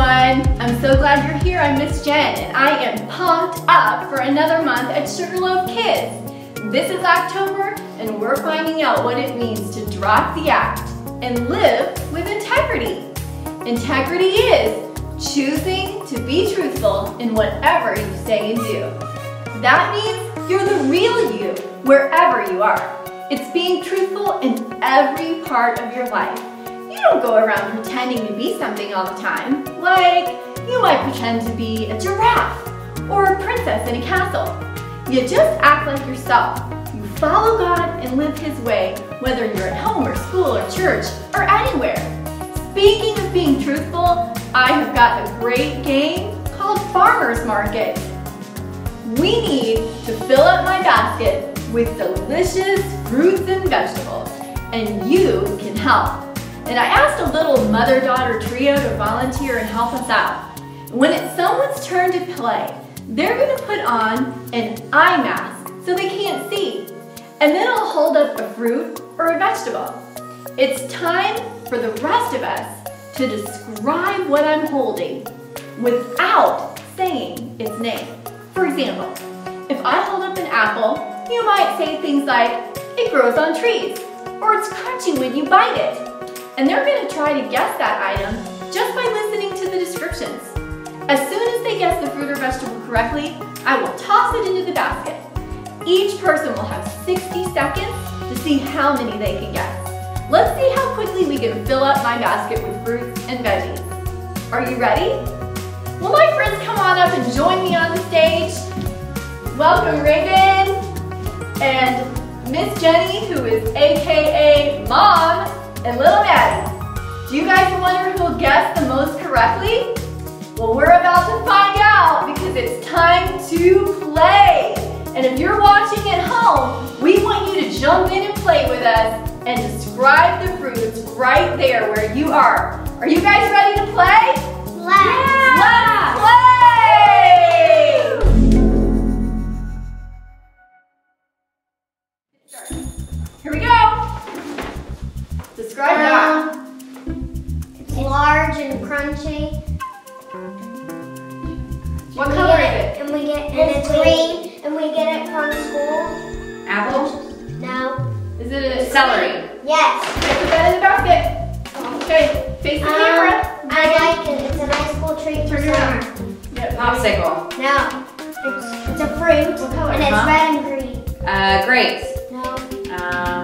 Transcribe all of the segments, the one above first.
everyone. I'm so glad you're here. I'm Miss Jen, and I am pumped up for another month at Sugarloaf Kids. This is October, and we're finding out what it means to drop the act and live with integrity. Integrity is choosing to be truthful in whatever you say and do. That means you're the real you, wherever you are. It's being truthful in every part of your life. You don't go around pretending to be something all the time. Like, you might pretend to be a giraffe or a princess in a castle. You just act like yourself. You follow God and live His way, whether you're at home or school or church or anywhere. Speaking of being truthful, I have got a great game called Farmer's Market. We need to fill up my basket with delicious fruits and vegetables, and you can help. And I asked a little mother-daughter trio to volunteer and help us out. When it's someone's turn to play, they're going to put on an eye mask so they can't see. And then I'll hold up a fruit or a vegetable. It's time for the rest of us to describe what I'm holding without saying its name. For example, if I hold up an apple, you might say things like, it grows on trees, or it's crunchy when you bite it. And they're going to try to guess that item just by listening to the descriptions. As soon as they guess the fruit or vegetable correctly, I will toss it into the basket. Each person will have 60 seconds to see how many they can guess. Let's see how quickly we can fill up my basket with fruits and veggies. Are you ready? Will my friends come on up and join me on the stage? Welcome Reagan and Miss Jenny, who is AKA Mom, and little Maddie. Do you guys wonder who will guess the most correctly? Well, we're about to find out because it's time to play. And if you're watching at home, we want you to jump in and play with us and describe the fruits right there where you are. Are you guys ready to play? Let's play! Here we go. Describe that. It's large and crunchy. What color is it? And it's green, and we get it from school. Apple? No. Is it a Celery? Yes. Okay, put that in the basket. Okay, face the camera. I like it. It's a nice school treat for Turn it around. summer. Yep. Popsicle? No. It's a fruit. What color? And it's red and green. Grapes? No.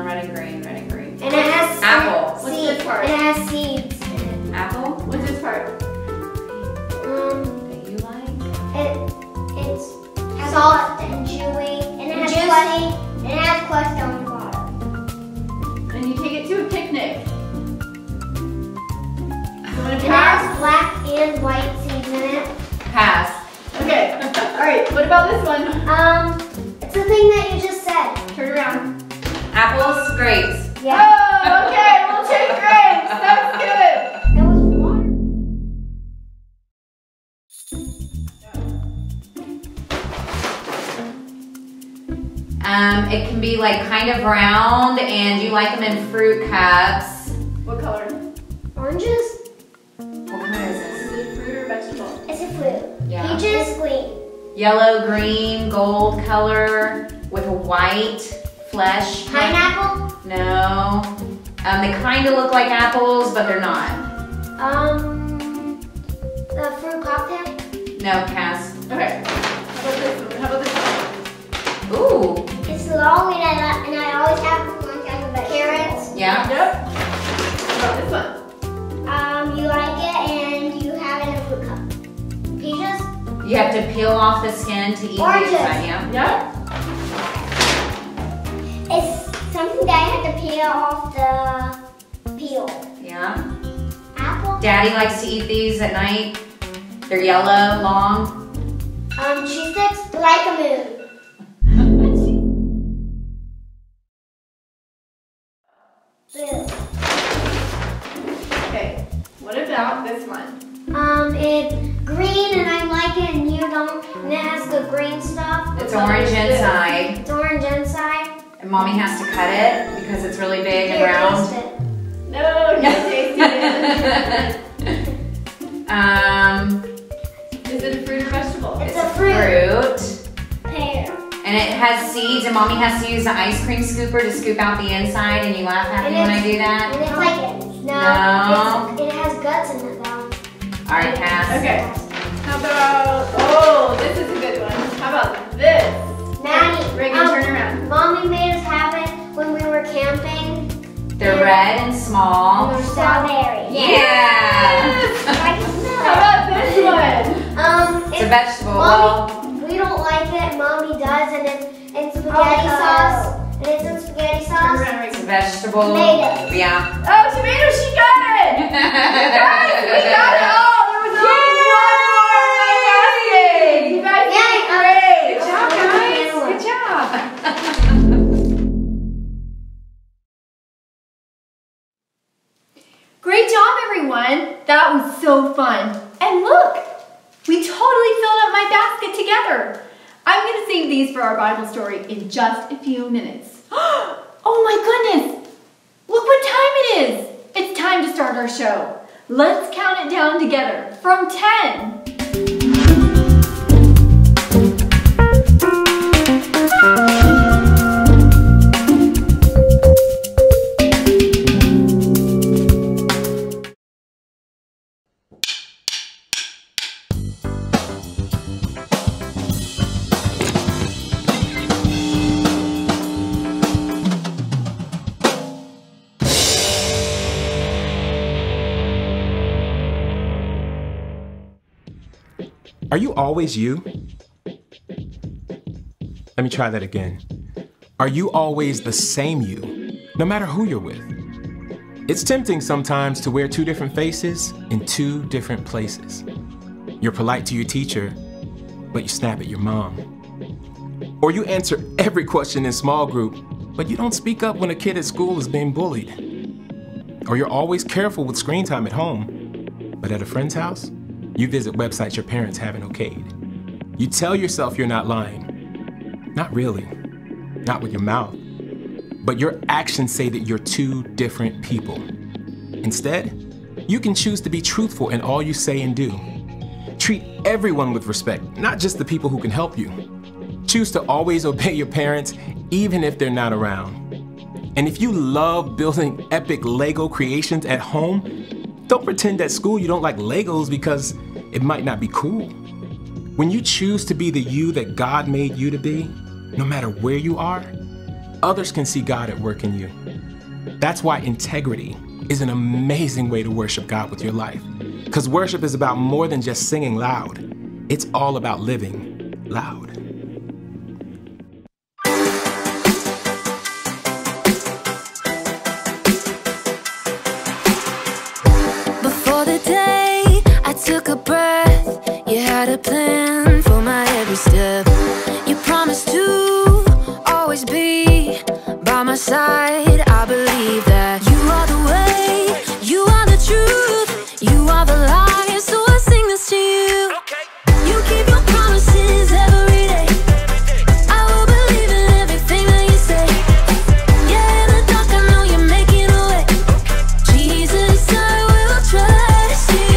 Red and green, red and green. And it has Apple. What's seeds. this part? It has seeds in it. Apple? What's this part? That you like? It's soft and chewy, and it has crust. And it has crust on the bottom. And you take it to a picnic. You want to It pass? has black and white seeds in it. Pass. Okay. All right. What about this one? It's the thing that you just said. Turn around. Apples? Grapes? Yeah. Oh, okay. We'll take grapes. That's good. It was water. It can be like kind of round, and you like them in fruit cups. What color? Oranges? What color is this? Is it a fruit or vegetable? It's a fruit. Yeah. Peaches? Green. Yellow, green, gold color with a white flesh. Pineapple? No. They kind of look like apples, but they're not. The fruit cocktail? No, pass. Okay. How about this one? How about this one? Ooh. It's long and I always have it for lunch as a vegetable. Carrots? Yeah. Yep. How about this one? You like it and you have it in a fruit cup. Peaches? You have to peel off the skin to eat Oranges. the inside, yeah? Yep. It's something that I have to peel off the peel. Yeah. Apple? Daddy likes to eat these at night. They're yellow, long. Cheese sticks? Like a moon. Okay. What about this one? It's green and I like it and you don't. And it has the green stuff. It's orange inside. It's orange inside. And mommy has to cut it because it's really big and Here, round. taste it. No, you taste it. Is it a fruit or vegetable? It's a fruit. Pear. And it has seeds, and Mommy has to use the ice cream scooper to scoop out the inside, and you laugh at me when I do that? And it's like, it has guts in it though. All right, pass. Okay. How about, oh, this is a good one. How about this? Maddie, Reagan, turn around. Mommy made us have it when we were camping. They're red and small. They're strawberry. Yeah. How about this one? It's a vegetable. Mommy, we don't like it. Mommy does, and it's spaghetti sauce. And it's in spaghetti sauce. It's a vegetable. Tomato. Yeah. Oh, tomato, she got it! Guys, we got it all! There was only one more basket! You guys did great! Good job, guys! Good job! Great job, everyone! That was so fun. And look! We totally filled up my basket together. I'm going to save these for our Bible story in just a few minutes. Oh my goodness! Look what time it is! It's time to start our show. Let's count it down together from 10. Are you always you? Let me try that again. Are you always the same you, no matter who you're with? It's tempting sometimes to wear two different faces in two different places. You're polite to your teacher, but you snap at your mom. Or you answer every question in small group, but you don't speak up when a kid at school is being bullied. Or you're always careful with screen time at home, but at a friend's house, you visit websites your parents haven't okayed. You tell yourself you're not lying. Not really. Not with your mouth. But your actions say that you're two different people. Instead, you can choose to be truthful in all you say and do. Treat everyone with respect, not just the people who can help you. Choose to always obey your parents, even if they're not around. And if you love building epic Lego creations at home, don't pretend at school you don't like Legos because it might not be cool. When you choose to be the you that God made you to be, no matter where you are, others can see God at work in you. That's why integrity is an amazing way to worship God with your life. Because worship is about more than just singing loud. It's all about living loud. Took a breath, you had a plan for my every step. You promised to always be by my side. I believe that you are the way, you are the truth, you are the light. So I sing this to you. You keep your promises every day. I will believe in everything that you say. Yeah, in the dark I know you're making a way. Jesus, I will trust you.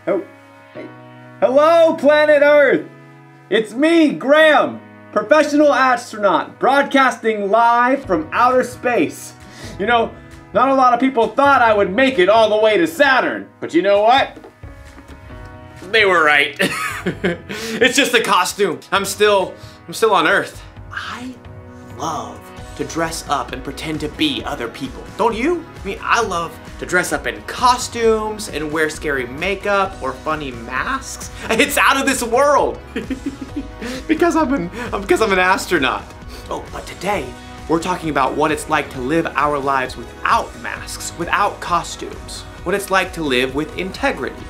Oh, hey. Hello, planet Earth! It's me, Graham, professional astronaut, broadcasting live from outer space. You know, not a lot of people thought I would make it all the way to Saturn, but you know what? They were right. It's just a costume. I'm still on Earth. I love to dress up and pretend to be other people. Don't you? I mean, I love to dress up in costumes and wear scary makeup or funny masks. It's out of this world. because I'm an astronaut. Oh, but today we're talking about what it's like to live our lives without masks, without costumes. What it's like to live with integrity.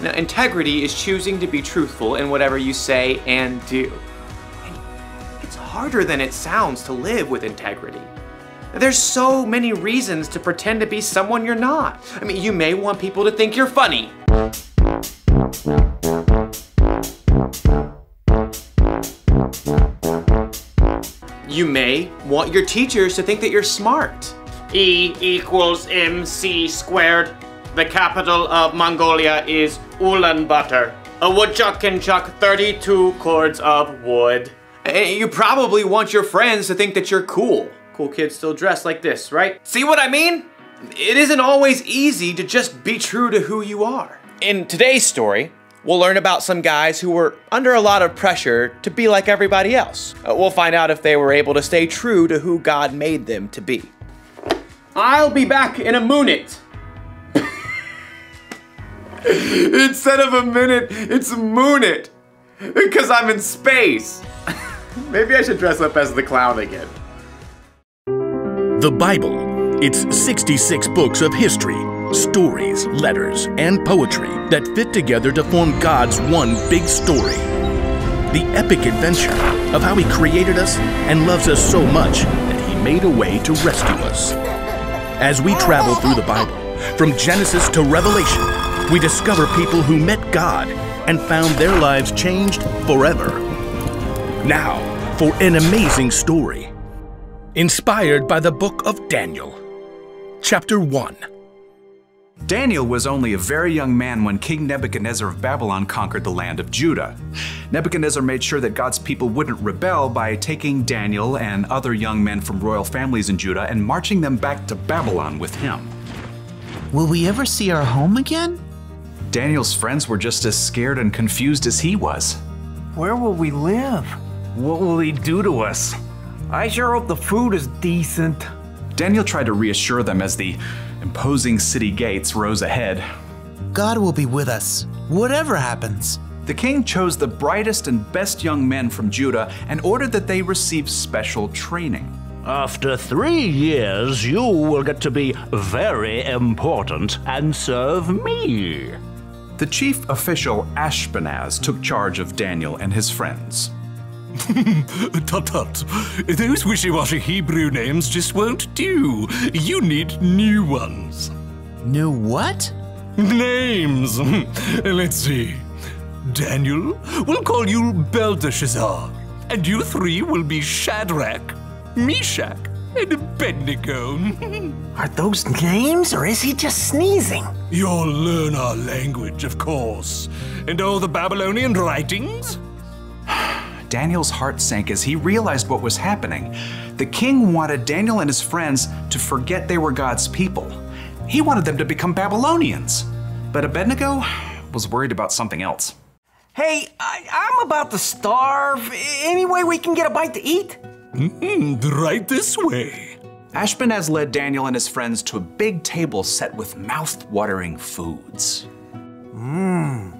Now, integrity is choosing to be truthful in whatever you say and do. And it's harder than it sounds to live with integrity. There's so many reasons to pretend to be someone you're not. I mean, you may want people to think you're funny. You may want your teachers to think that you're smart. E equals MC squared. The capital of Mongolia is Ulaanbaatar. A woodchuck can chuck 32 cords of wood. And you probably want your friends to think that you're cool. Cool kids still dress like this, right? See what I mean? It isn't always easy to just be true to who you are. In today's story, we'll learn about some guys who were under a lot of pressure to be like everybody else. We'll find out if they were able to stay true to who God made them to be. I'll be back in a minute. Instead of a minute, it's moonit. Because I'm in space. Maybe I should dress up as the clown again. The Bible. It's 66 books of history, stories, letters, and poetry that fit together to form God's one big story. The epic adventure of how He created us and loves us so much that He made a way to rescue us. As we travel through the Bible, from Genesis to Revelation, we discover people who met God and found their lives changed forever. Now, for an amazing story, inspired by the book of Daniel. Chapter 1. Daniel was only a very young man when King Nebuchadnezzar of Babylon conquered the land of Judah. Nebuchadnezzar made sure that God's people wouldn't rebel by taking Daniel and other young men from royal families in Judah and marching them back to Babylon with him. Will we ever see our home again? Daniel's friends were just as scared and confused as he was. Where will we live? What will he do to us? I sure hope the food is decent. Daniel tried to reassure them as the imposing city gates rose ahead. God will be with us, whatever happens. The king chose the brightest and best young men from Judah and ordered that they receive special training. After 3 years, you will get to be very important and serve me. The chief official, Ashpenaz, took charge of Daniel and his friends. Tut tut. Those wishy-washy Hebrew names just won't do. You need new ones. New what? Names. Let's see. Daniel, we'll call you Belteshazzar. And you three will be Shadrach, Meshach, and Abednego. Are those names, or is he just sneezing? You'll learn our language, of course. And all the Babylonian writings? Daniel's heart sank as he realized what was happening. The king wanted Daniel and his friends to forget they were God's people. He wanted them to become Babylonians. But Abednego was worried about something else. Hey, I'm about to starve. Any way we can get a bite to eat? Right this way. Ashpenaz led Daniel and his friends to a big table set with mouth-watering foods.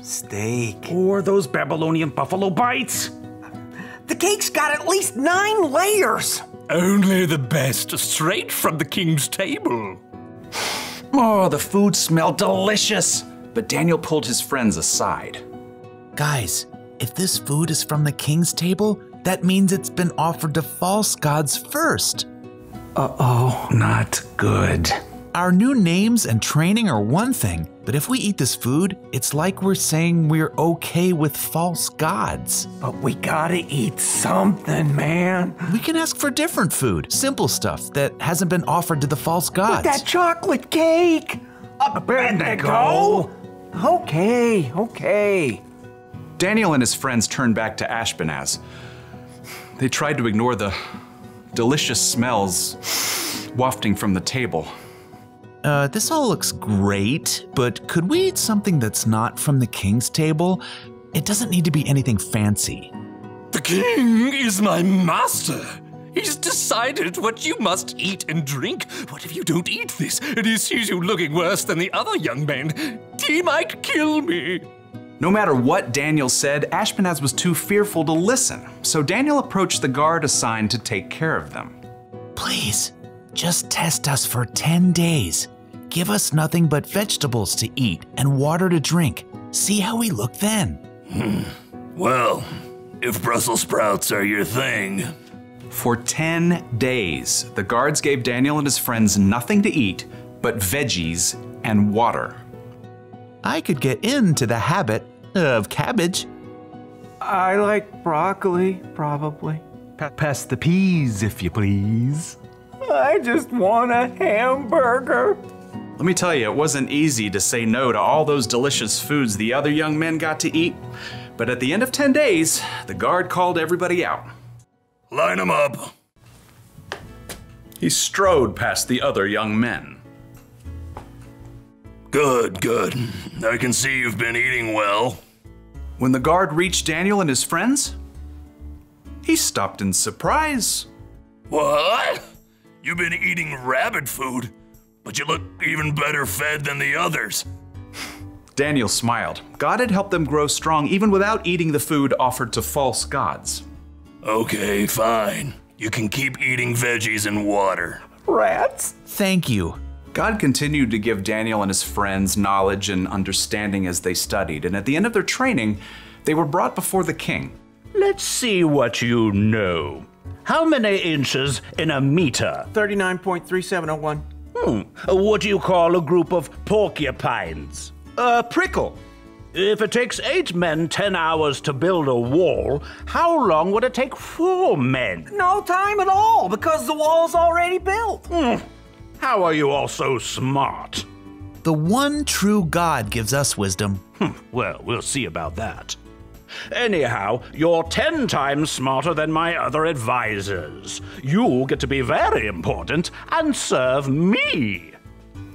Steak. Or those Babylonian buffalo bites. The cake's got at least 9 layers. Only the best, straight from the king's table. Oh, the food smelled delicious. But Daniel pulled his friends aside. Guys, if this food is from the king's table, that means it's been offered to false gods first. Uh-oh. Not good. Our new names and training are one thing, but if we eat this food, it's like we're saying we're okay with false gods. But we gotta eat something, man. We can ask for different food, simple stuff that hasn't been offered to the false gods. But that chocolate cake! Up and go! Okay. Daniel and his friends turned back to Ashpenaz. They tried to ignore the delicious smells wafting from the table. This all looks great, but could we eat something that's not from the king's table? It doesn't need to be anything fancy. The king is my master. He's decided what you must eat and drink. What if you don't eat this and he sees you looking worse than the other young men? He might kill me. No matter what Daniel said, Ashpenaz was too fearful to listen, so Daniel approached the guard assigned to take care of them. Please, just test us for 10 days. Give us nothing but vegetables to eat and water to drink. See how we look then. Well, if Brussels sprouts are your thing. For 10 days, the guards gave Daniel and his friends nothing to eat but veggies and water. I could get into the habit of cabbage. I like broccoli, probably. Pass the peas, if you please. I just want a hamburger. Let me tell you, it wasn't easy to say no to all those delicious foods the other young men got to eat. But at the end of 10 days, the guard called everybody out. Line them up. He strode past the other young men. Good. I can see you've been eating well. When the guard reached Daniel and his friends, he stopped in surprise. What? You've been eating rabbit food, but you look even better fed than the others. Daniel smiled. God had helped them grow strong even without eating the food offered to false gods. Okay, fine. You can keep eating veggies and water. Rats? Thank you. God continued to give Daniel and his friends knowledge and understanding as they studied, and at the end of their training, they were brought before the king. Let's see what you know. How many inches in a meter? 39.3701. What do you call a group of porcupines? A prickle. If it takes 8 men 10 hours to build a wall, how long would it take 4 men? No time at all, because the wall's already built. How are you all so smart? The one true God gives us wisdom. Well, we'll see about that. Anyhow, you're 10 times smarter than my other advisors. You get to be very important and serve me.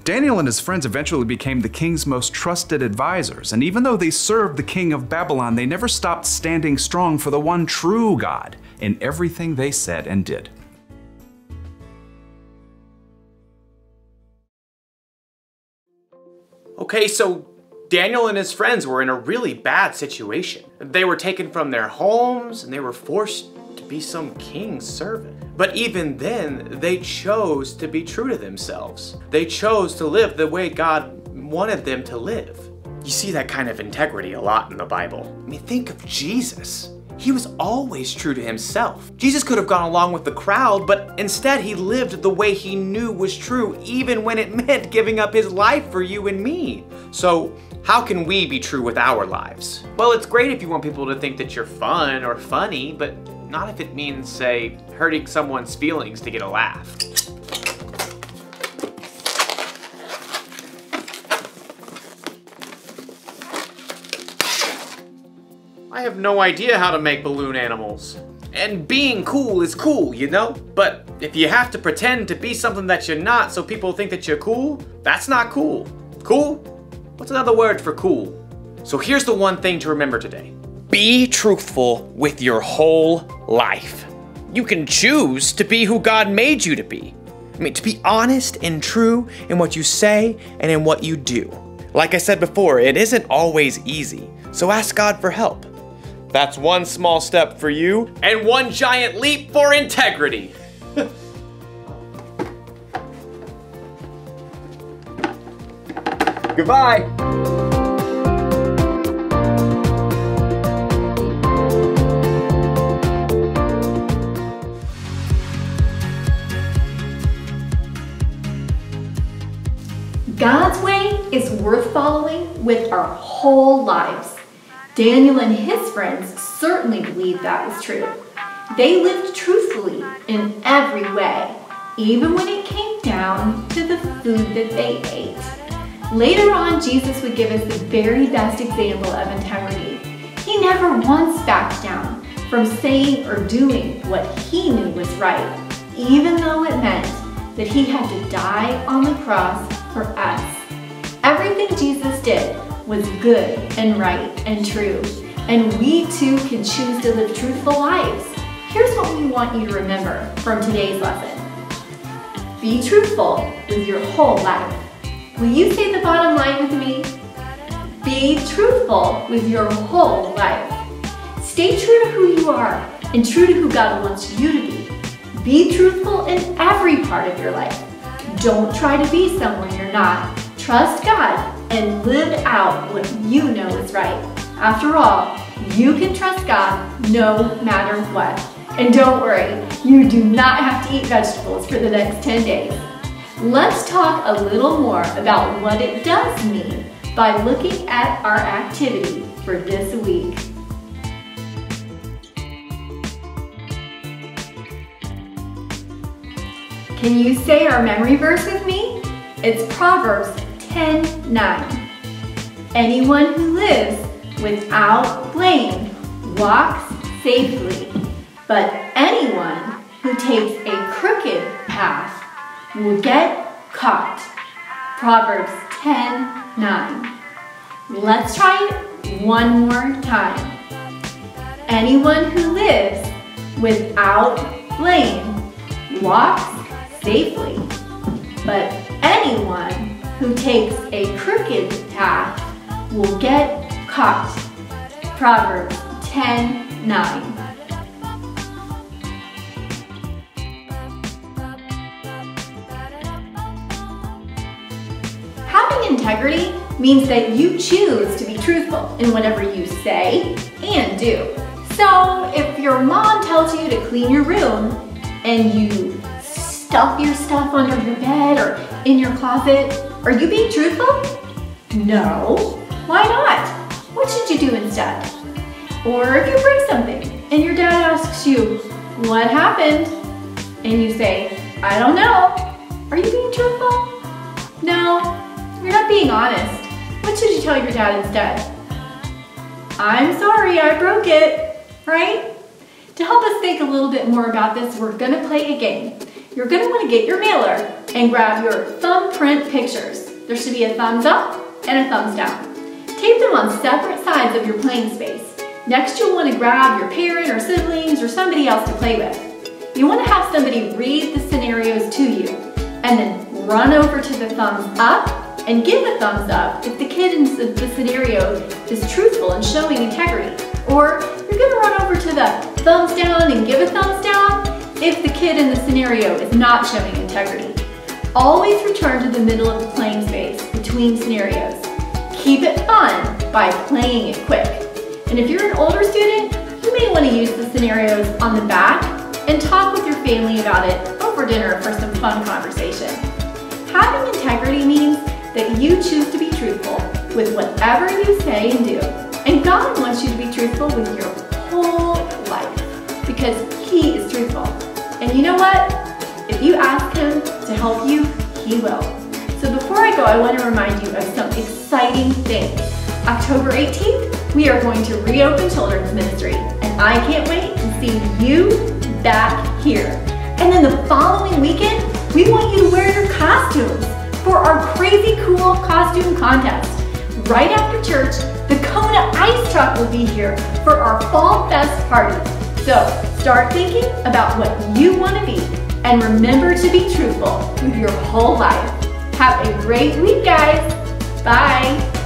Daniel and his friends eventually became the king's most trusted advisors, and even though they served the king of Babylon, they never stopped standing strong for the one true God in everything they said and did. Okay, so Daniel and his friends were in a really bad situation. They were taken from their homes and they were forced to be some king's servant. But even then, they chose to be true to themselves. They chose to live the way God wanted them to live. You see that kind of integrity a lot in the Bible. I mean, think of Jesus. He was always true to himself. Jesus could have gone along with the crowd, but instead he lived the way he knew was true, even when it meant giving up his life for you and me. So how can we be true with our lives? Well, it's great if you want people to think that you're fun or funny, but not if it means, say, hurting someone's feelings to get a laugh. I have no idea how to make balloon animals. And being cool is cool, you know? But if you have to pretend to be something that you're not so people think that you're cool, that's not cool. Cool? What's another word for cool? So here's the one thing to remember today. Be truthful with your whole life. You can choose to be who God made you to be. I mean, to be honest and true in what you say and in what you do. Like I said before, it isn't always easy, so ask God for help. That's one small step for you and one giant leap for integrity. Goodbye. God's way is worth following with our whole lives. Daniel and his friends certainly believed that was true. They lived truthfully in every way, even when it came down to the food that they ate. Later on, Jesus would give us the very best example of integrity. He never once backed down from saying or doing what he knew was right, even though it meant that he had to die on the cross for us. Everything Jesus did was good and right and true, and we too can choose to live truthful lives. Here's what we want you to remember from today's lesson. Be truthful with your whole life. Will you say the bottom line with me? Be truthful with your whole life. Stay true to who you are and true to who God wants you to be. Be truthful in every part of your life. Don't try to be someone you're not. Trust God and live out what you know is right. After all, you can trust God no matter what. And don't worry, you do not have to eat vegetables for the next 10 days. Let's talk a little more about what it does mean by looking at our activity for this week. Can you say our memory verse with me? It's Proverbs 10:9. Anyone who lives without blame walks safely, but anyone who takes a crooked path will get caught. Proverbs 10:9. Let's try it one more time. Anyone who lives without blame walks safely, but anyone who takes a crooked path will get caught. Proverbs 10:9. Having integrity means that you choose to be truthful in whatever you say and do. So if your mom tells you to clean your room and you stuff your stuff under your bed or in your closet, are you being truthful? No. Why not? What should you do instead? Or if you break something and your dad asks you, what happened? And you say, I don't know. Are you being truthful? No, you're not being honest. What should you tell your dad instead? I'm sorry, I broke it, right? To help us think a little bit more about this, we're gonna play a game. You're gonna wanna get your mailer and grab your thumbprint pictures. There should be a thumbs up and a thumbs down. Tape them on separate sides of your playing space. Next, you'll wanna grab your parent or siblings or somebody else to play with. You wanna have somebody read the scenarios to you and then run over to the thumbs up and give a thumbs up if the kid in the scenario is truthful and showing integrity. Or you're gonna run over to the thumbs down and give a thumbs down if the kid in the scenario is not showing integrity. Always return to the middle of the playing space between scenarios. Keep it fun by playing it quick. And if you're an older student, you may want to use the scenarios on the back and talk with your family about it over dinner for some fun conversation. Having integrity means that you choose to be truthful with whatever you say and do. And God wants you to be truthful with your whole life because He is truthful. And you know what? If you ask Him to help you, He will. So before I go, I want to remind you of some exciting things. October 18th, we are going to reopen Children's Ministry, and I can't wait to see you back here. And then the following weekend, we want you to wear your costumes for our crazy cool costume contest. Right after church, the Kona Ice Truck will be here for our Fall Fest party. So start thinking about what you want to be, and remember to be truthful with your whole life. Have a great week, guys. Bye.